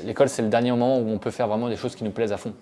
L'école, c'est le dernier moment où on peut faire vraiment des choses qui nous plaisent à fond.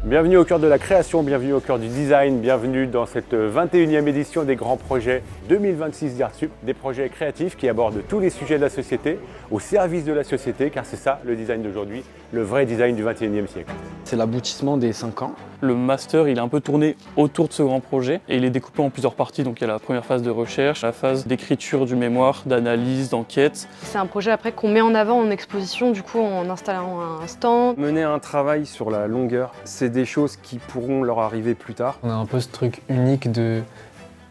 Bienvenue au cœur de la création, bienvenue au cœur du design, bienvenue dans cette 21e édition des grands projets 2026 d'Artsup, des projets créatifs qui abordent tous les sujets de la société, au service de la société, car c'est ça le design d'aujourd'hui, le vrai design du 21e siècle. C'est l'aboutissement des 5 ans. Le master, il est un peu tourné autour de ce grand projet et il est découpé en plusieurs parties. Donc il y a la première phase de recherche, la phase d'écriture du mémoire, d'analyse, d'enquête. C'est un projet après qu'on met en avant en exposition, du coup en installant un stand. Mener un travail sur la longueur, c'est des choses qui pourront leur arriver plus tard. On a un peu ce truc unique de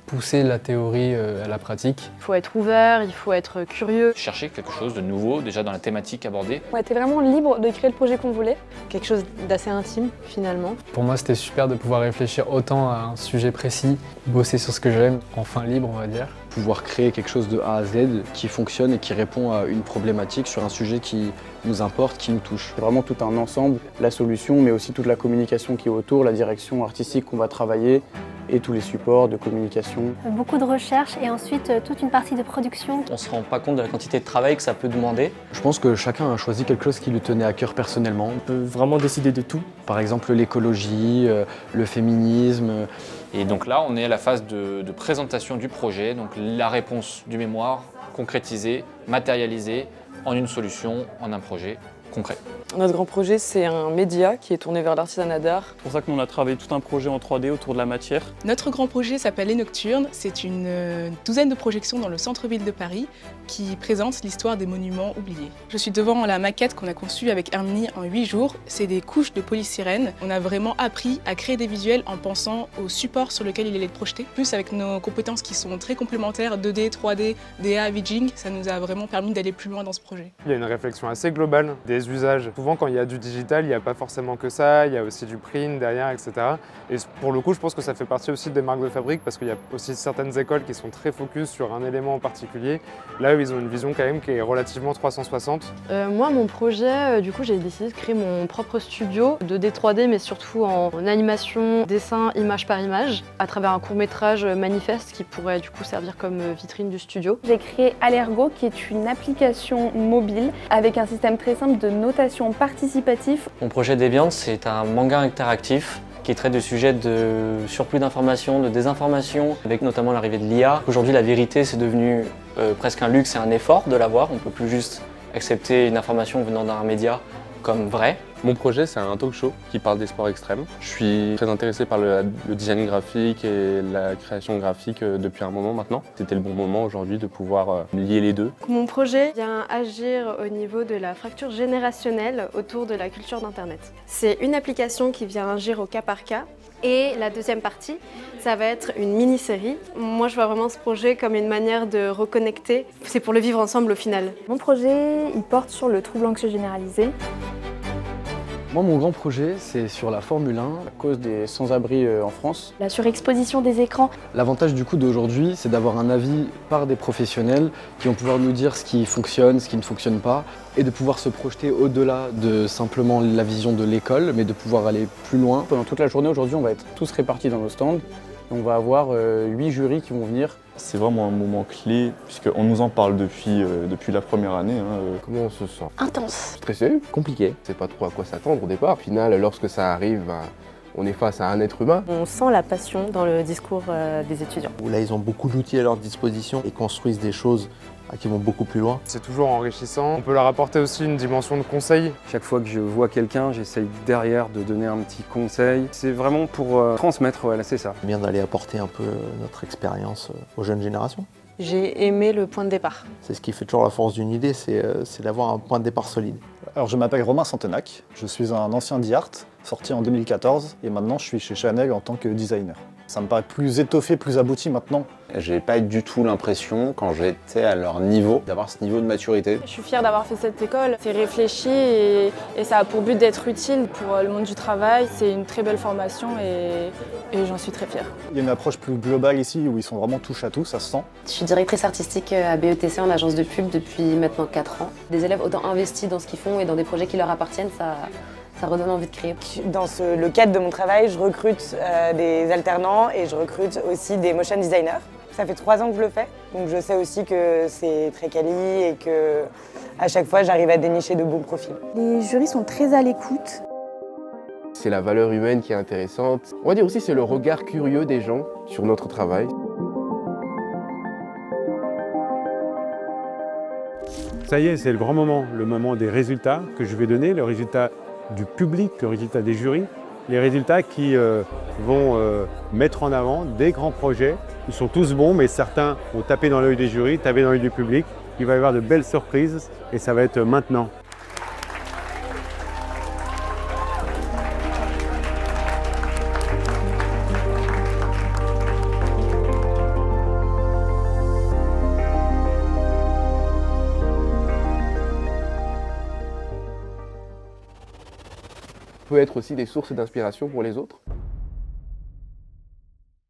pousser la théorie à la pratique. Il faut être ouvert, il faut être curieux. Chercher quelque chose de nouveau, déjà dans la thématique abordée. On était vraiment libre de créer le projet qu'on voulait. Quelque chose d'assez intime finalement. Pour moi, c'était super de pouvoir réfléchir autant à un sujet précis, bosser sur ce que j'aime, enfin libre, on va dire. Pouvoir créer quelque chose de A à Z qui fonctionne et qui répond à une problématique sur un sujet qui nous importe, qui nous touche. C'est vraiment tout un ensemble, la solution, mais aussi toute la communication qui est autour, la direction artistique qu'on va travailler et tous les supports de communication. Beaucoup de recherche et ensuite toute une partie de production. On ne se rend pas compte de la quantité de travail que ça peut demander. Je pense que chacun a choisi quelque chose qui lui tenait à cœur personnellement. On peut vraiment décider de tout. Par exemple l'écologie, le féminisme. Et donc là, on est à la phase de présentation du projet, donc la réponse du mémoire concrétisée, matérialisée en une solution, en un projet concret. Notre grand projet, c'est un média qui est tourné vers l'artisanat d'art. C'est pour ça que nous on a travaillé tout un projet en 3D autour de la matière. Notre grand projet s'appelle Les Nocturnes. C'est une douzaine de projections dans le centre-ville de Paris qui présentent l'histoire des monuments oubliés. Je suis devant la maquette qu'on a conçue avec Herminie en 8 jours. C'est des couches de polystyrène. On a vraiment appris à créer des visuels en pensant au support sur lequel il allait être projeté. Plus avec nos compétences qui sont très complémentaires, 2D, 3D, DA, Vidging, ça nous a vraiment permis d'aller plus loin dans ce projet. Il y a une réflexion assez globale des usages. Souvent quand il y a du digital, il n'y a pas forcément que ça, il y a aussi du print derrière, etc. Et pour le coup, je pense que ça fait partie aussi des marques de fabrique parce qu'il y a aussi certaines écoles qui sont très focus sur un élément en particulier. Là, ils ont une vision quand même qui est relativement 360. Moi, mon projet, du coup, j'ai décidé de créer mon propre studio 2D, 3D, mais surtout en animation, dessin, image par image, à travers un court-métrage manifeste qui pourrait du coup servir comme vitrine du studio. J'ai créé Allergo, qui est une application mobile avec un système très simple de notation participative. Mon projet Deviant, c'est un manga interactif qui traite de sujets de surplus d'informations, de désinformation, avec notamment l'arrivée de l'IA. Aujourd'hui, la vérité, c'est devenu presque un luxe et un effort de l'avoir. On ne peut plus juste accepter une information venant d'un média comme vraie. Mon projet, c'est un talk show qui parle des sports extrêmes. Je suis très intéressé par le design graphique et la création graphique depuis un moment maintenant. C'était le bon moment aujourd'hui de pouvoir lier les deux. Mon projet vient agir au niveau de la fracture générationnelle autour de la culture d'Internet. C'est une application qui vient agir au cas par cas. Et la deuxième partie, ça va être une mini-série. Moi, je vois vraiment ce projet comme une manière de reconnecter. C'est pour le vivre ensemble au final. Mon projet, il porte sur le trouble anxieux généralisé. Moi, mon grand projet, c'est sur la Formule 1. À cause des sans-abri en France. La surexposition des écrans. L'avantage du coup d'aujourd'hui, c'est d'avoir un avis par des professionnels qui vont pouvoir nous dire ce qui fonctionne, ce qui ne fonctionne pas, et de pouvoir se projeter au-delà de simplement la vision de l'école, mais de pouvoir aller plus loin. Pendant toute la journée aujourd'hui, on va être tous répartis dans nos stands. On va avoir 8 jurys qui vont venir. C'est vraiment un moment clé puisqu'on nous en parle depuis la première année. Comment on se sent? Intense. Stressé, compliqué. C'est pas trop à quoi s'attendre au départ. Au final, lorsque ça arrive, on est face à un être humain. On sent la passion dans le discours des étudiants. Là, ils ont beaucoup d'outils à leur disposition et construisent des choses qui vont beaucoup plus loin. C'est toujours enrichissant. On peut leur apporter aussi une dimension de conseil. Chaque fois que je vois quelqu'un, j'essaye derrière de donner un petit conseil. C'est vraiment pour transmettre, voilà, c'est ça. C'est bien d'aller apporter un peu notre expérience aux jeunes générations. J'ai aimé le point de départ. C'est ce qui fait toujours la force d'une idée, c'est d'avoir un point de départ solide. Alors je m'appelle Romain Santenac, je suis un ancien d'Art, sorti en 2014, et maintenant je suis chez Chanel en tant que designer. Ça me paraît plus étoffé, plus abouti maintenant. J'ai pas du tout l'impression, quand j'étais à leur niveau, d'avoir ce niveau de maturité. Je suis fière d'avoir fait cette école. C'est réfléchi et ça a pour but d'être utile pour le monde du travail. C'est une très belle formation et j'en suis très fière. Il y a une approche plus globale ici où ils sont vraiment touche à tout, ça se sent. Je suis directrice artistique à BETC en agence de pub depuis maintenant 4 ans. Des élèves autant investis dans ce qu'ils font et dans des projets qui leur appartiennent, ça redonne envie de créer. Dans le cadre de mon travail, je recrute des alternants et je recrute aussi des motion designers. Ça fait 3 ans que je le fais. Donc je sais aussi que c'est très quali et que à chaque fois j'arrive à dénicher de bons profils. Les jurys sont très à l'écoute. C'est la valeur humaine qui est intéressante. On va dire aussi c'est le regard curieux des gens sur notre travail. Ça y est, c'est le grand moment, le moment des résultats que je vais donner, le résultat du public, le résultat des jurys, les résultats qui vont mettre en avant des grands projets. Ils sont tous bons, mais certains ont tapé dans l'œil des jurys, tapé dans l'œil du public. Il va y avoir de belles surprises et ça va être maintenant. Peut être aussi des sources d'inspiration pour les autres.